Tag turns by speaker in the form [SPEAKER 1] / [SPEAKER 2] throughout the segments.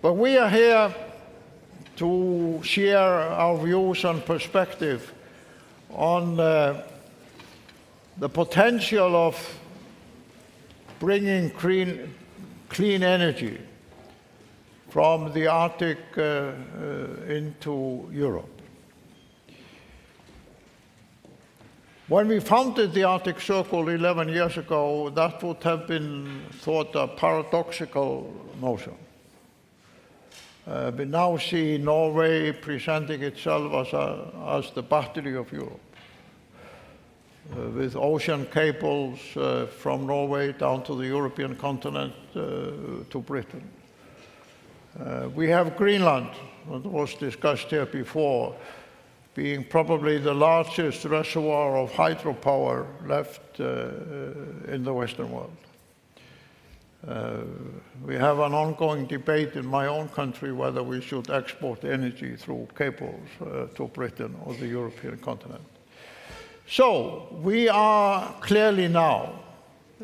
[SPEAKER 1] But we are here to share our views and perspective on the potential of bringing clean energy from the Arctic into Europe. When we founded the Arctic Circle 11 years ago, that would have been thought a paradoxical notion. We now see Norway presenting itself as the battery of Europe, with ocean cables from Norway down to the European continent to Britain. We have Greenland, that was discussed here before, being probably the largest reservoir of hydropower left in the Western world. We have an ongoing debate in my own country whether we should export energy through cables to Britain or the European continent. So we are clearly now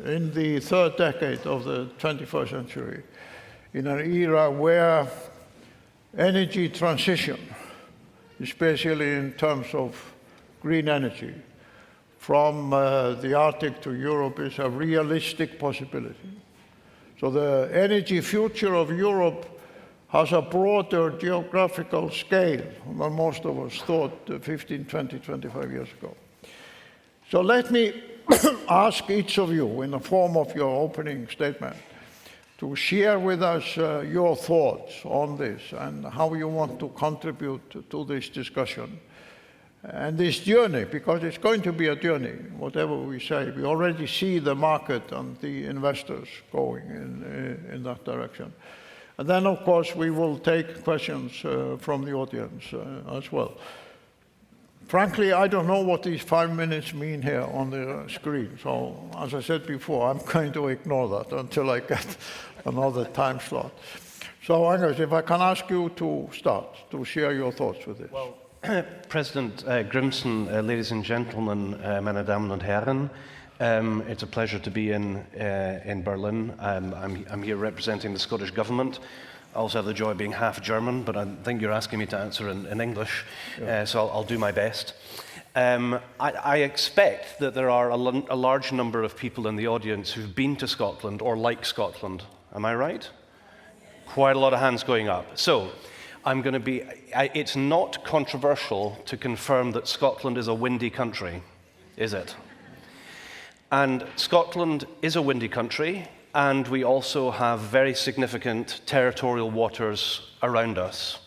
[SPEAKER 1] in the third decade of the 21st century in an era where energy transition, especially in terms of green energy, from the Arctic to Europe is a realistic possibility. So the energy future of Europe has a broader geographical scale than most of us thought 15, 20, 25 years ago. So let me ask each of you, in the form of your opening statement, to share with us your thoughts on this and how you want to contribute to this discussion and this journey, because it's going to be a journey, whatever we say. We already see the market and the investors going in that direction. And then, of course, we will take questions from the audience as well. Frankly, I don't know what these 5 minutes mean here on the screen. So, as I said before, I'm going to ignore that until I get another time slot. So, Angus, if I can ask you to start, to share your thoughts with this.
[SPEAKER 2] Well, President Grímsson, ladies and gentlemen, meine Damen und Herren, it's a pleasure to be in Berlin. I'm here representing the Scottish Government. I also have the joy of being half German, but I think you're asking me to answer in English, so I'll do my best. I expect that there are a large number of people in the audience who've been to Scotland or like Scotland. Am I right? Quite a lot of hands going up. So I'm going to be, it's not controversial to confirm that Scotland is a windy country, is it? And Scotland is a windy country, and we also have very significant territorial waters around us.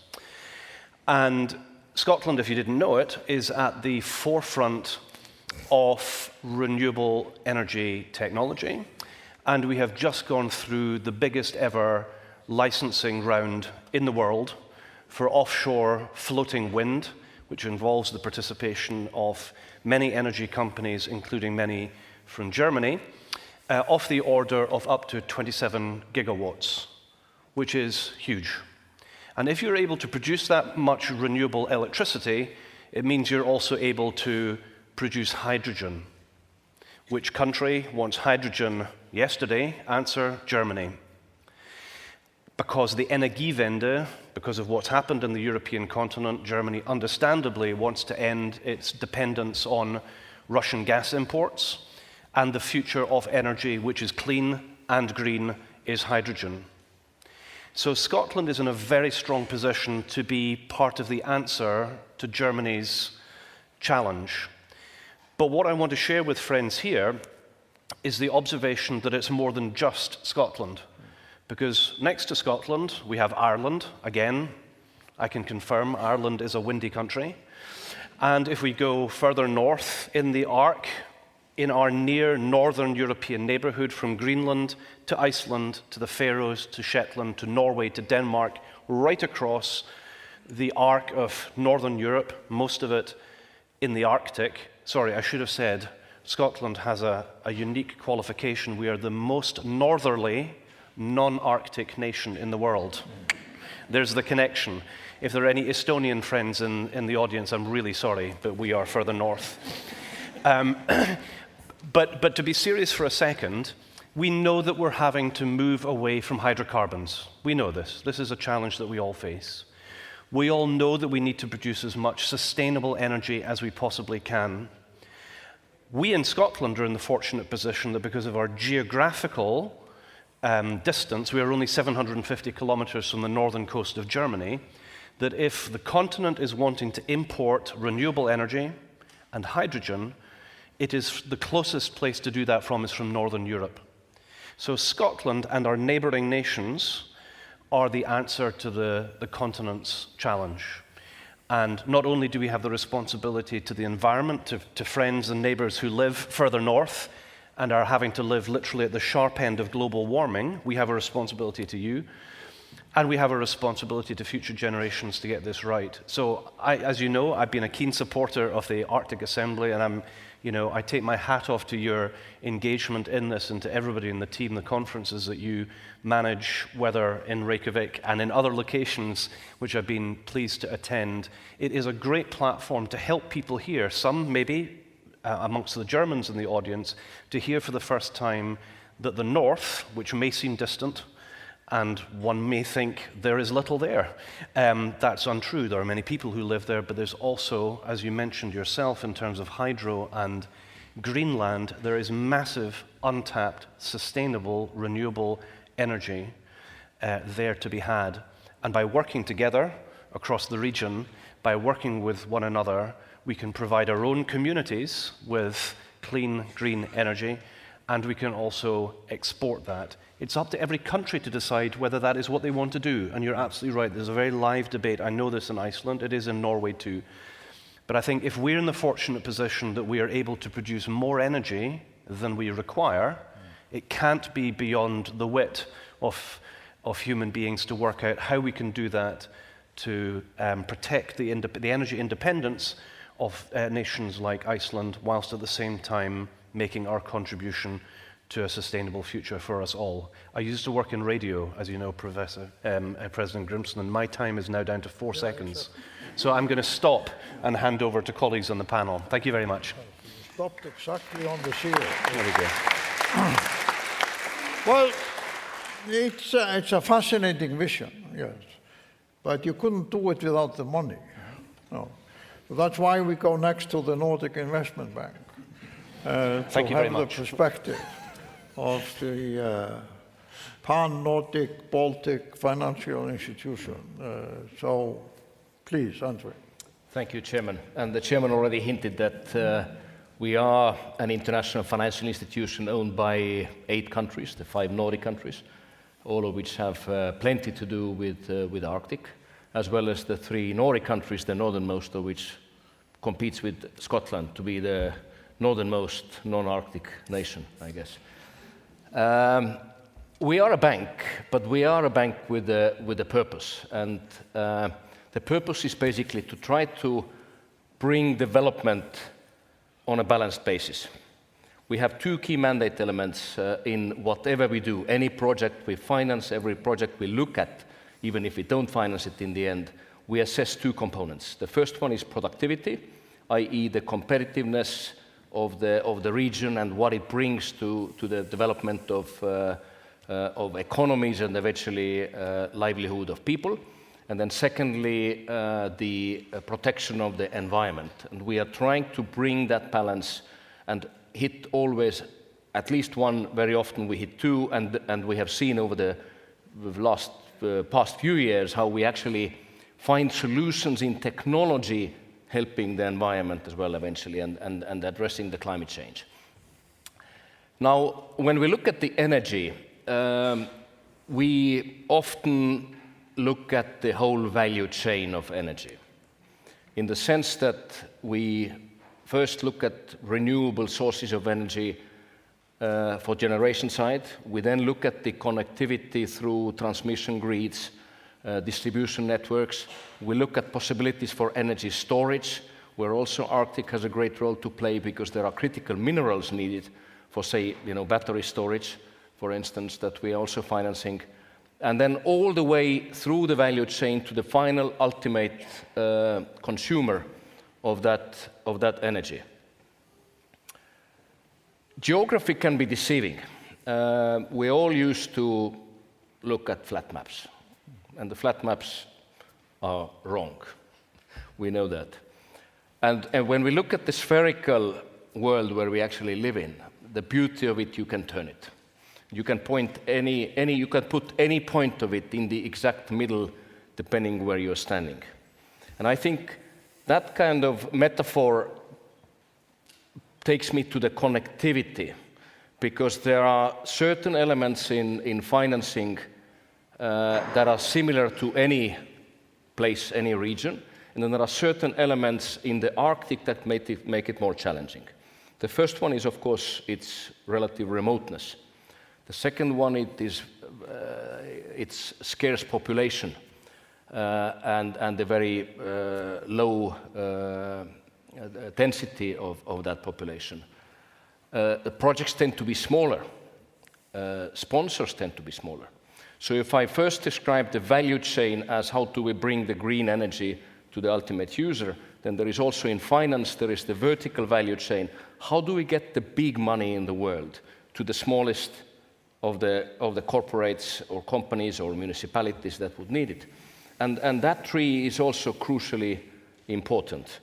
[SPEAKER 2] And Scotland, if you didn't know it, is at the forefront of renewable energy technology. And we have just gone through the biggest ever licensing round in the world for offshore floating wind, which involves the participation of many energy companies, including many from Germany, of the order of up to 27 gigawatts, which is huge. And if you're able to produce that much renewable electricity, it means you're also able to produce hydrogen. Which country wants hydrogen yesterday? Answer, Germany. Because the Energiewende, because of what's happened in the European continent, Germany understandably wants to end its dependence on Russian gas imports, and the future of energy, which is clean and green, is hydrogen. So Scotland is in a very strong position to be part of the answer to Germany's challenge. But what I want to share with friends here is the observation that it's more than just Scotland. Because next to Scotland, we have Ireland. Again, I can confirm Ireland is a windy country. And if we go further north in the arc, in our near northern European neighborhood, from Greenland to Iceland, to the Faroes, to Shetland, to Norway, to Denmark, right across the arc of northern Europe, most of it in the Arctic. Sorry, I should have said Scotland has a unique qualification. We are the most northerly non-Arctic nation in the world. There's the connection. If there are any Estonian friends in the audience, I'm really sorry, but we are further north. But to be serious for a second, We know that we're having to move away from hydrocarbons. We know this. This is a challenge that we all face. We all know that we need to produce as much sustainable energy as we possibly can. We in Scotland are in the fortunate position that because of our geographical distance, we are only 750 kilometers from the northern coast of Germany, that if the continent is wanting to import renewable energy and hydrogen, it is the closest place to do that from is from Northern Europe. So Scotland and our neighbouring nations are the answer to the continent's challenge. And not only do we have the responsibility to the environment, to friends and neighbours who live further north and are having to live literally at the sharp end of global warming, we have a responsibility to you. And we have a responsibility to future generations to get this right. So, as you know, I've been a keen supporter of the Arctic Assembly, and I take my hat off to your engagement in this and to everybody in the team, the conferences that you manage, whether in Reykjavik and in other locations, which I've been pleased to attend. It is a great platform to help people hear, some maybe amongst the Germans in the audience, to hear for the first time that the North, which may seem distant, and one may think there is little there. That's untrue. There are many people who live there, but there's also, as you mentioned yourself, in terms of hydro and Greenland, there is massive, untapped, sustainable, renewable energy there to be had. And by working together across the region, by working with one another, we can provide our own communities with clean, green energy, and we can also export that. It's up to every country to decide whether that is what they want to do. And you're absolutely right, there's a very live debate. I know this in Iceland, it is in Norway too. But I think if we're in the fortunate position that we are able to produce more energy than we require, it can't be beyond the wit of human beings to work out how we can do that to protect the energy independence of nations like Iceland, whilst at the same time making our contribution to a sustainable future for us all. I used to work in radio, as you know, President Grímsson, and my time is now down to 4 seconds. So I'm going to stop and hand over to colleagues on the panel. Thank you very much.
[SPEAKER 1] Stopped exactly on the zero.
[SPEAKER 2] There we go.
[SPEAKER 1] Well, it's a fascinating vision, yes. But you couldn't do it without the money. No. So that's why we go next to the Nordic Investment Bank.
[SPEAKER 2] Thank you very much.
[SPEAKER 1] To have the perspective of the pan-Nordic Baltic financial institution. So please, André.
[SPEAKER 3] Thank you, Chairman. And the Chairman already hinted that we are an international financial institution owned by 8 countries, the 5 Nordic countries, all of which have plenty to do with Arctic, as well as the 3 Nordic countries, the northernmost of which competes with Scotland to be the northernmost non-Arctic nation, I guess. We are a bank, but we are a bank with a purpose. And the purpose is basically to try to bring development on a balanced basis. We have 2 key mandate elements in whatever we do. Any project we finance, every project we look at, even if we don't finance it in the end, we assess 2 components. The first one is productivity, i.e. the competitiveness of the region and what it brings to the development of economies and eventually livelihood of people. And then secondly, the protection of the environment. And we are trying to bring that balance and hit always at least one, very often we hit 2, and we have seen over the past few years how we actually find solutions in technology helping the environment as well eventually and addressing the climate change. Now, when we look at the energy, we often look at the whole value chain of energy, in the sense that we first look at renewable sources of energy for generation side. We then look at the connectivity through transmission grids, distribution networks. We look at possibilities for energy storage, where also Arctic has a great role to play because there are critical minerals needed for, say, battery storage, for instance, that we are also financing. And then all the way through the value chain to the final ultimate consumer of that energy. Geography can be deceiving. we all used to look at flat maps, and the flat maps are wrong. We know that. And when we look at the spherical world where we actually live in, the beauty of it, you can turn it. You can point you can put any point of it in the exact middle, depending where you're standing. And I think that kind of metaphor takes me to the connectivity, because there are certain elements in financing that are similar to any place, any region, and then there are certain elements in the Arctic that make it more challenging. The first one is, of course, its relative remoteness. The second one, it is its scarce population and the very low density of that population. The projects tend to be smaller. Sponsors tend to be smaller. So if I first describe the value chain as how do we bring the green energy to the ultimate user, then there is also in finance, there is the vertical value chain. How do we get the big money in the world to the smallest of the corporates or companies or municipalities that would need it? And that tree is also crucially important.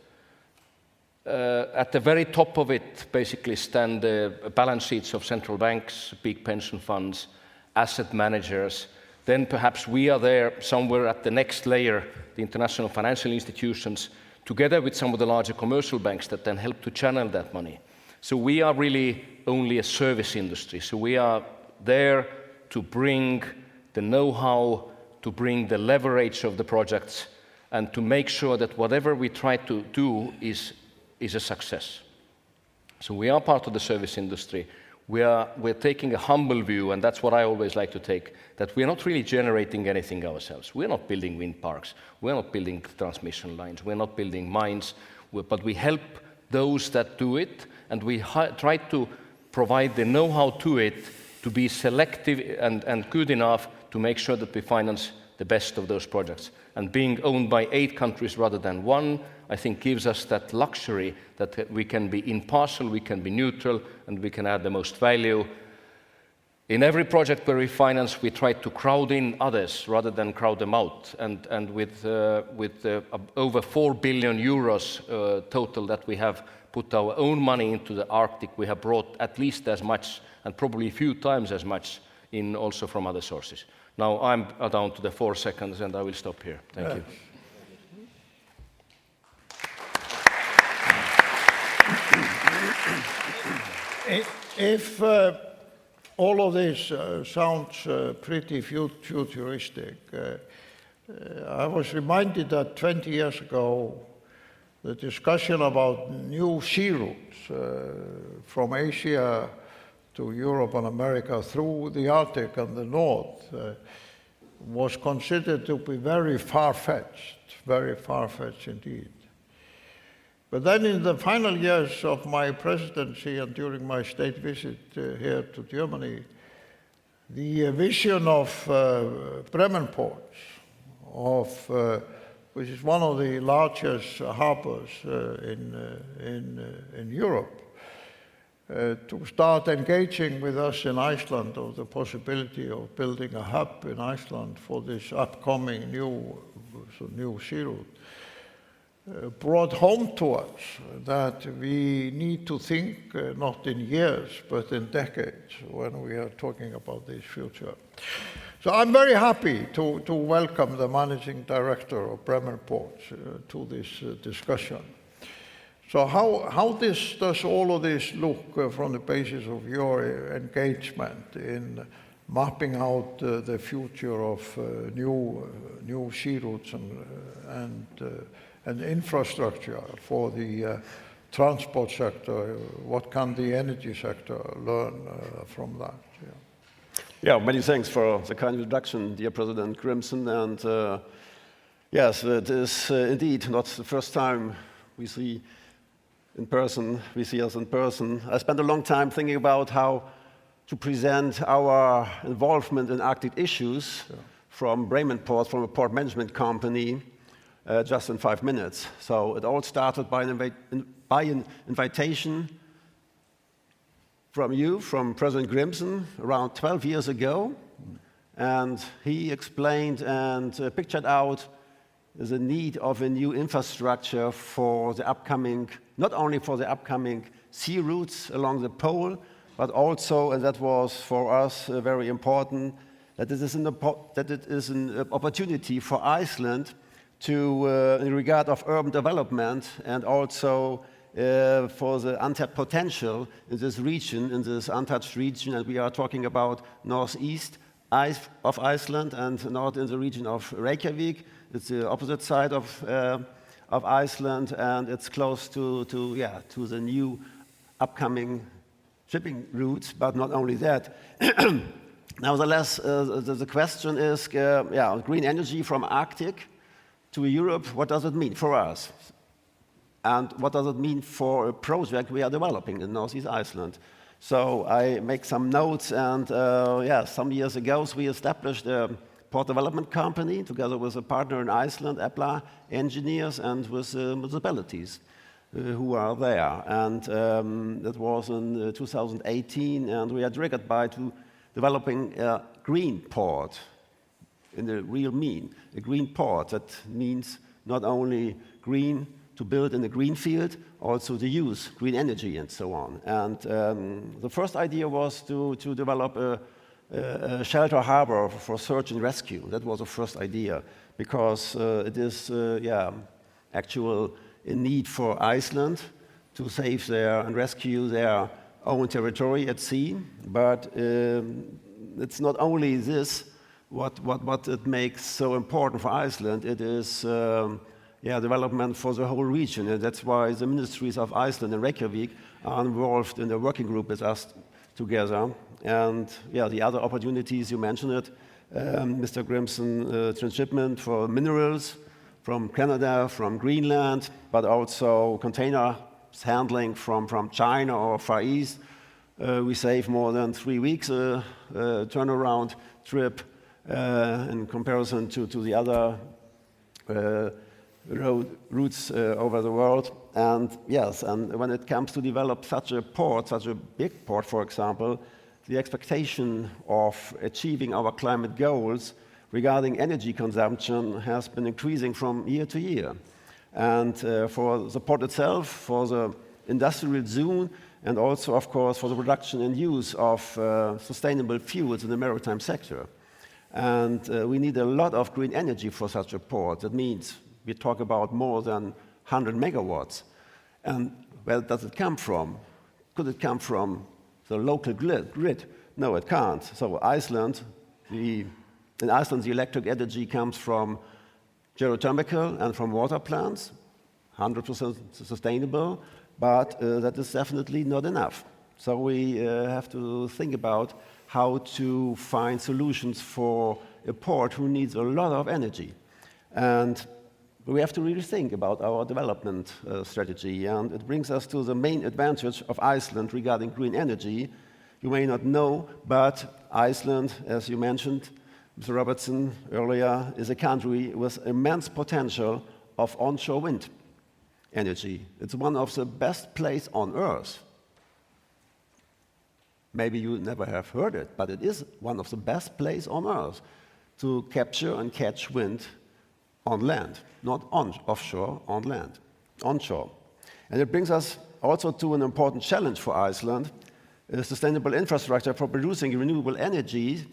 [SPEAKER 3] At the very top of it basically stand the balance sheets of central banks, big pension funds, asset managers. Then perhaps we are there somewhere at the next layer, the international financial institutions, together with some of the larger commercial banks that then help to channel that money. So we are really only a service industry. So we are there to bring the know-how, to bring the leverage of the projects, and to make sure that whatever we try to do is a success. So we are part of the service industry. We're taking a humble view, and that's what I always like to take, that we're not really generating anything ourselves. We're not building wind parks. We're not building transmission lines. We're not building mines. But we help those that do it, and we try to provide the know-how to it to be selective and good enough to make sure that we finance the best of those projects. And being owned by 8 countries rather than 1, I think gives us that luxury that we can be impartial, we can be neutral, and we can add the most value. In every project where we finance, we try to crowd in others rather than crowd them out. And with over 4 billion euros total that we have put our own money into the Arctic, we have brought at least as much, and probably a few times as much, in also from other sources. Now I'm down to the 4 seconds, and I will stop here. Thank you.
[SPEAKER 1] If all of this sounds pretty futuristic, I was reminded that 20 years ago, the discussion about new sea routes from Asia to Europe and America through the Arctic and the North was considered to be very far-fetched indeed. But then in the final years of my presidency and during my state visit here to Germany, the vision of Bremenports, which is one of the largest harbors in Europe, to start engaging with us in Iceland of the possibility of building a hub in Iceland for this upcoming new sea route, brought home to us that we need to think not in years but in decades when we are talking about this future. So I'm very happy to welcome the managing director of Bremenports to this discussion. So how does all of this look from the basis of your engagement in mapping out the future of new sea routes and infrastructure for the transport sector? What can the energy sector learn from that?
[SPEAKER 4] Yeah, many thanks for the kind introduction, dear President Grímsson. And yes, it is indeed not the first time we see us in person. I spent a long time thinking about how to present our involvement in Arctic issues from Bremenports, from a port management company, just in 5 minutes. So it all started by an invitation from you, from President Grímsson, around 12 years ago. And he explained and pictured out the need of a new infrastructure for the upcoming, not only for the upcoming sea routes along the pole, but also, and that was for us very important, that it is an opportunity for Iceland to, in regard of urban development and also for the untapped potential in this region, in this untouched region, and we are talking about northeast of Iceland and not in the region of Reykjavik. It's the opposite side of Iceland, and it's close to the new upcoming shipping routes. But not only that. Nevertheless, the question is, green energy from Arctic to Europe. What does it mean for us? And what does it mean for a project we are developing in Northeast Iceland? So I make some notes, and some years ago we established a port development company together with a partner in Iceland, EPLA engineers, and with municipalities who are there. And that was in 2018, and we are triggered by developing a green port in the real mean. A green port, that means not only green to build in a green field, also to use green energy and so on. And the first idea was to develop a shelter harbor for search and rescue. That was the first idea, because it is actual a need for Iceland to save and rescue their own territory at sea. But it's not only this what it makes so important for Iceland. It is development for the whole region, and that's why the ministries of Iceland and Reykjavik are involved in the working group with us together. And the other opportunities, you mentioned it, Mr. Grímsson, transshipment for minerals from Canada, from Greenland, but also container handling from China or Far East. We save more than 3 weeks turnaround trip in comparison to the other routes over the world. And yes, and when it comes to develop such a port, such a big port, for example, the expectation of achieving our climate goals regarding energy consumption has been increasing from year to year. And for the port itself, for the industrial zone, and also, of course, for the production and use of sustainable fuels in the maritime sector. And we need a lot of green energy for such a port. That means we talk about more than 100 megawatts. And where does it come from? Could it come from the local grid? No, it can't. So in Iceland, the electric energy comes from geothermal and from water plants, 100% sustainable, but that is definitely not enough. So we have to think about how to find solutions for a port who needs a lot of energy. And we have to really think about our development strategy, and it brings us to the main advantage of Iceland regarding green energy. You may not know, but Iceland, as you mentioned, Mr. Robertson, earlier, is a country with immense potential of onshore wind energy. It's one of the best places on Earth. Maybe you never have heard it, but it is one of the best places on Earth to capture and catch wind on land, not offshore, on land, onshore. And it brings us also to an important challenge for Iceland, sustainable infrastructure for producing renewable energy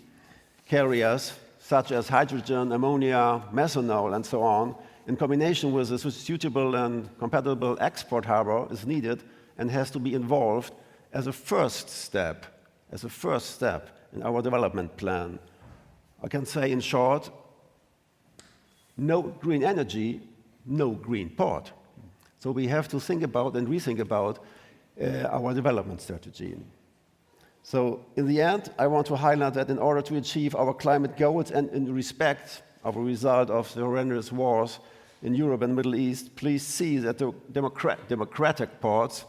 [SPEAKER 4] carriers such as hydrogen, ammonia, methanol, and so on, in combination with a suitable and compatible export harbor is needed and has to be involved as a first step in our development plan. I can say in short, no green energy, no green port. So we have to think about and rethink about our development strategy. So in the end, I want to highlight that in order to achieve our climate goals and in respect of a result of the horrendous wars in Europe and the Middle East, please see that the democratic ports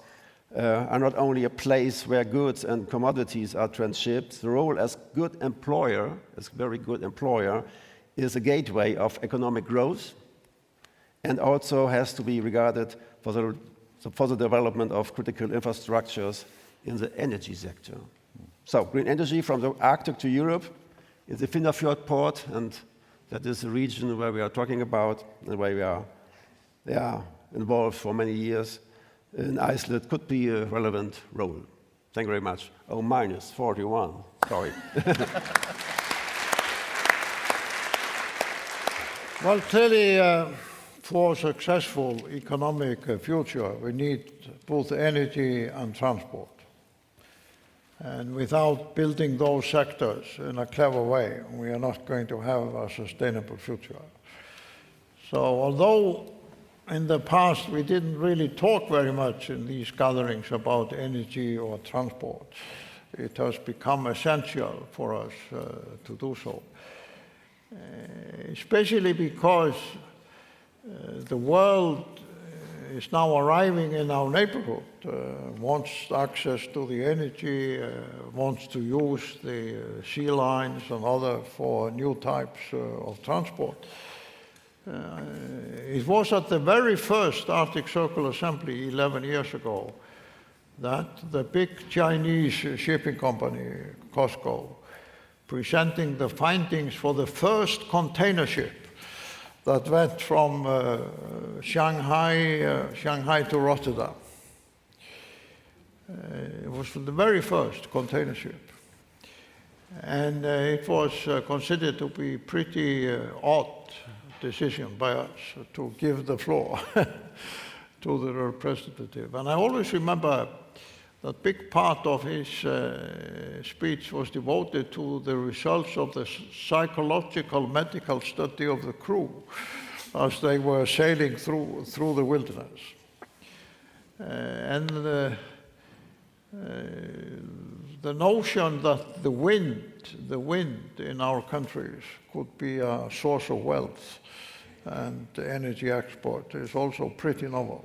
[SPEAKER 4] are not only a place where goods and commodities are transshipped. The role as good employer, as very good employer, is a gateway of economic growth and also has to be regarded for the development of critical infrastructures in the energy sector. So green energy from the Arctic to Europe in the Finnafjord port, and that is the region where we are talking about and where we are involved for many years in Iceland, could be a relevant role. Thank you very much. Oh, minus 41, sorry.
[SPEAKER 1] Well, clearly, for a successful economic future, we need both energy and transport. And without building those sectors in a clever way, we are not going to have a sustainable future. So although in the past we didn't really talk very much in these gatherings about energy or transport, it has become essential for us to do so. Especially because the world is now arriving in our neighborhood, wants access to the energy, wants to use the sea lines and other for new types of transport. It was at the very first Arctic Circle Assembly 11 years ago that the big Chinese shipping company, COSCO, presenting the findings for the first container ship that went from Shanghai to Rotterdam. It was the very first container ship. And it was considered to be pretty odd decision by us to give the floor to the representative. And I always remember that big part of his speech was devoted to the results of the psychological medical study of the crew as they were sailing through the wilderness. And the notion that the wind in our countries could be a source of wealth and energy export is also pretty novel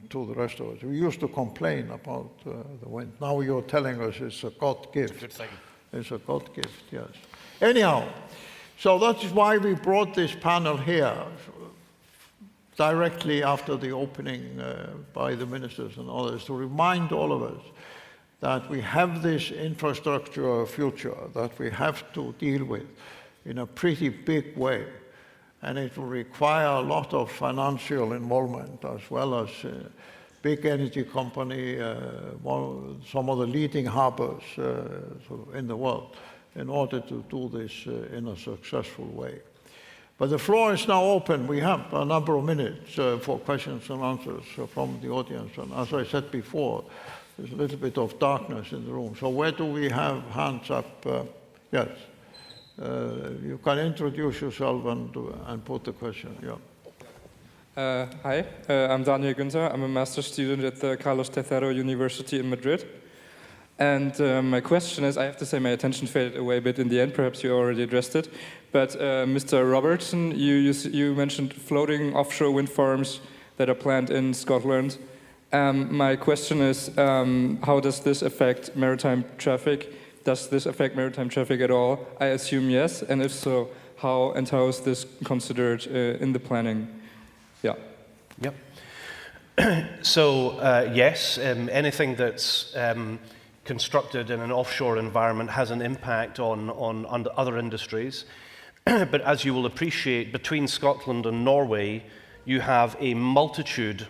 [SPEAKER 1] to the rest of us. We used to complain about the wind. Now you're telling us it's a God gift.
[SPEAKER 3] It's a good thing.
[SPEAKER 1] It's a God gift, yes. Anyhow, so that is why we brought this panel here directly after the opening by the ministers and others to remind all of us that we have this infrastructure future that we have to deal with in a pretty big way. And it will require a lot of financial involvement as well as big energy company, some of the leading harbors in the world in order to do this in a successful way. But the floor is now open. We have a number of minutes for questions and answers from the audience. And as I said before, there's a little bit of darkness in the room. So where do we have hands up? Yes. You can introduce yourself and put the question. Yeah.
[SPEAKER 5] Hi, I'm Daniel Günther. I'm a master's student at the Carlos III University in Madrid. And my question is, I have to say my attention faded away a bit in the end, perhaps you already addressed it. But Mr. Robertson, you mentioned floating offshore wind farms that are planned in Scotland. My question is, how does this affect maritime traffic? Does this affect maritime traffic at all? I assume yes, and if so, how is this considered in the planning? Yeah.
[SPEAKER 2] Yep. So yes, anything that's constructed in an offshore environment has an impact on other industries. But as you will appreciate, between Scotland and Norway, you have a multitude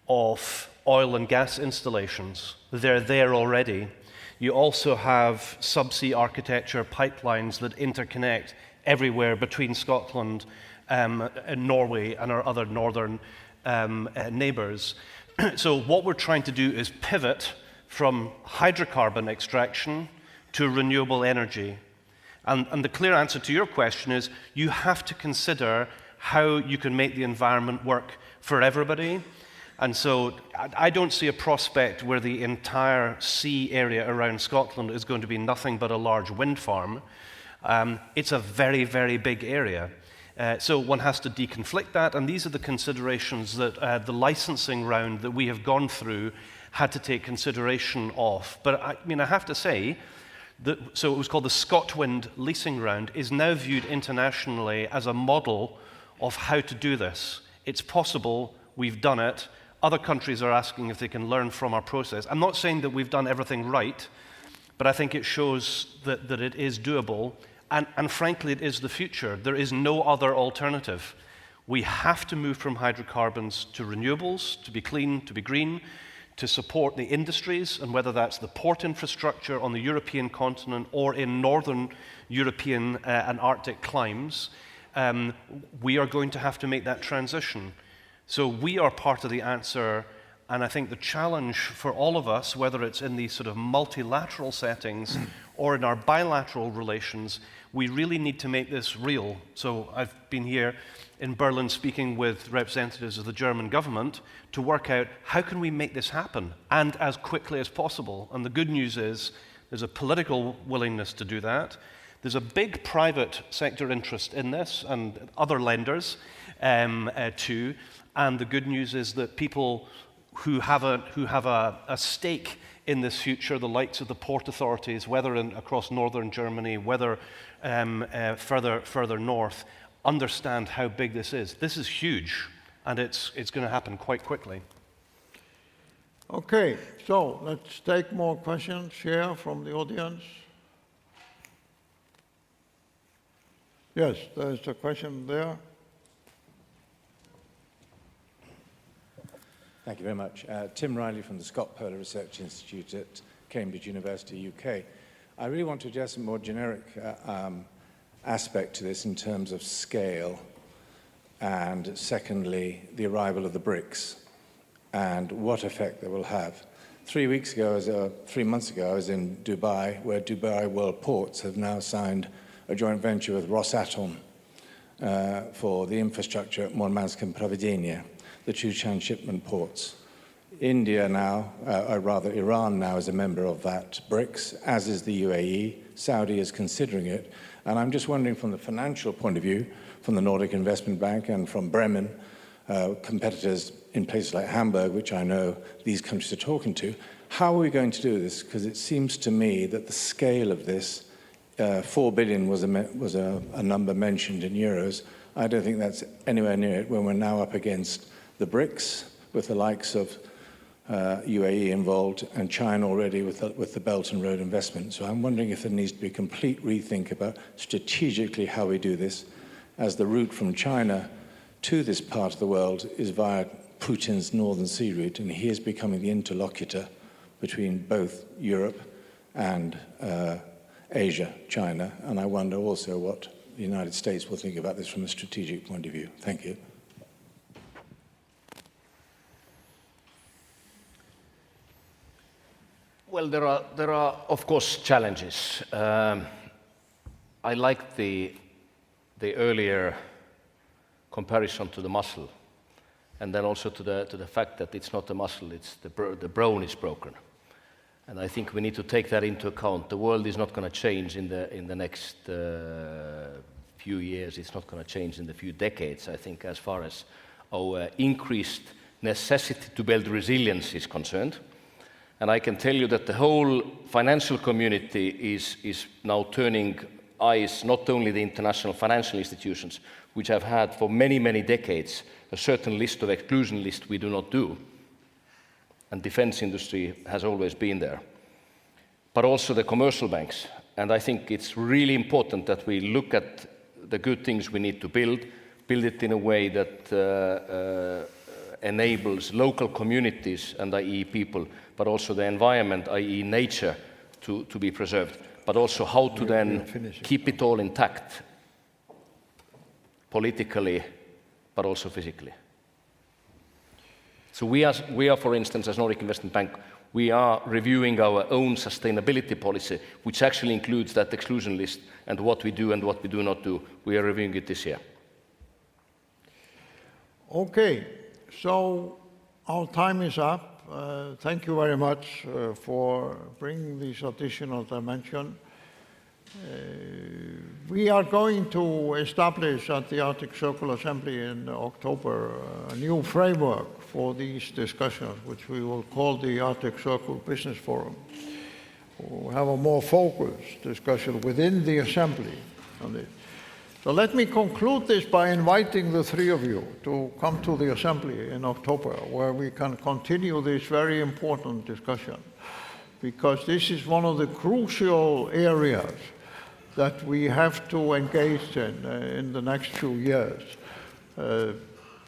[SPEAKER 2] of oil and gas installations. They're there already. You also have subsea architecture pipelines that interconnect everywhere between Scotland and Norway and our other northern neighbours. So what we're trying to do is pivot from hydrocarbon extraction to renewable energy. And the clear answer to your question is you have to consider how you can make the environment work for everybody. And so I don't see a prospect where the entire sea area around Scotland is going to be nothing but a large wind farm. It's a very, very big area. So one has to deconflict that, and these are the considerations that the licensing round that we have gone through had to take consideration of. But I have to say, so it was called the ScotWind leasing round, is now viewed internationally as a model of how to do this. It's possible, we've done it, Other countries are asking if they can learn from our process. I'm not saying that we've done everything right, but I think it shows that it is doable, and frankly, it is the future. There is no other alternative. We have to move from hydrocarbons to renewables, to be clean, to be green, to support the industries, and whether that's the port infrastructure on the European continent or in northern European and Arctic climes, we are going to have to make that transition. So we are part of the answer, and I think the challenge for all of us, whether it's in these sort of multilateral settings or in our bilateral relations, we really need to make this real. So I've been here in Berlin speaking with representatives of the German government to work out how can we make this happen, and as quickly as possible. And the good news is there's a political willingness to do that. There's a big private sector interest in this, and other lenders too. And the good news is that people who have a stake in this future, the likes of the port authorities, whether across northern Germany, whether further north, understand how big this is. This is huge, and it's going to happen quite quickly.
[SPEAKER 1] Okay, so let's take more questions here from the audience. Yes, there's a question there.
[SPEAKER 6] Thank you very much. Tim Riley from the Scott Polar Research Institute at Cambridge University, UK. I really want to address a more generic aspect to this in terms of scale, and secondly, the arrival of the BRICS and what effect they will have. 3 months ago, I was in Dubai, where Dubai World Ports have now signed a joint venture with Rosatom for the infrastructure at Murmansk and Providenia, the two transshipment ports. India now, or rather Iran now, is a member of that BRICS, as is the UAE. Saudi is considering it. And I'm just wondering, from the financial point of view, from the Nordic Investment Bank and from Bremen, competitors in places like Hamburg, which I know these countries are talking to, how are we going to do this? Because it seems to me that the scale of this, 4 billion was a number mentioned in euros. I don't think that's anywhere near it when we're now up against the BRICS, with the likes of UAE involved, and China already with the Belt and Road investment. So I'm wondering if there needs to be a complete rethink about strategically how we do this, as the route from China to this part of the world is via Putin's Northern Sea route, and he is becoming the interlocutor between both Europe and Asia, China. And I wonder also what the United States will think about this from a strategic point of view. Thank you.
[SPEAKER 3] Well, there are of course challenges. I like the earlier comparison to the muscle, and then also to the fact that it's not the muscle, it's the bone is broken. And I think we need to take that into account. The world is not going to change in the next few years. It's not going to change in the few decades. I think as far as our increased necessity to build resilience is concerned. And I can tell you that the whole financial community is now turning eyes, not only the international financial institutions, which have had for many, many decades a certain list of exclusion list we do not do. And defense industry has always been there. But also the commercial banks. And I think it's really important that we look at the good things we need to build it in a way that enables local communities and i.e. people, but also the environment, i.e. nature, to be preserved, but also how to then keep it all intact, politically, but also physically. So we are, for instance, as Nordic Investment Bank, we are reviewing our own sustainability policy, which actually includes that exclusion list and what we do and what we do not do. We are reviewing it this year.
[SPEAKER 1] Okay, so our time is up. Thank you very much for bringing this additional dimension. We are going to establish at the Arctic Circle Assembly in October a new framework for these discussions, which we will call the Arctic Circle Business Forum. We'll have a more focused discussion within the Assembly on this. So let me conclude this by inviting the three of you to come to the Assembly in October, where we can continue this very important discussion, because this is one of the crucial areas that we have to engage in the next few years,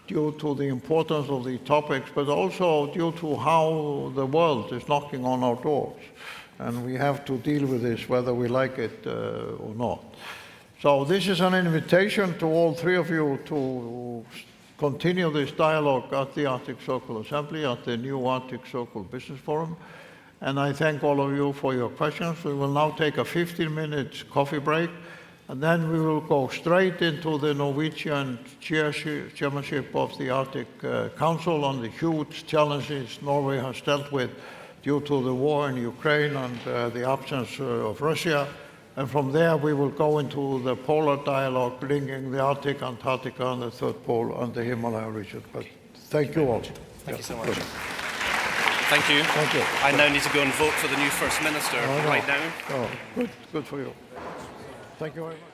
[SPEAKER 1] due to the importance of the topics, but also due to how the world is knocking on our doors. And we have to deal with this whether we like it or not. So this is an invitation to all three of you to continue this dialogue at the Arctic Circle Assembly, at the new Arctic Circle Business Forum. And I thank all of you for your questions. We will now take a 15-minute coffee break, and then we will go straight into the Norwegian chairmanship of the Arctic Council on the huge challenges Norway has dealt with due to the war in Ukraine and the absence of Russia. And from there, we will go into the polar dialogue linking the Arctic, Antarctica, and the Third Pole and the Himalaya region. But thank you all.
[SPEAKER 7] Thank you so much.
[SPEAKER 1] Good.
[SPEAKER 7] Thank you.
[SPEAKER 1] Thank you.
[SPEAKER 7] I now need to go and vote for the new First Minister right now.
[SPEAKER 1] Oh, good for you. Thank you very much.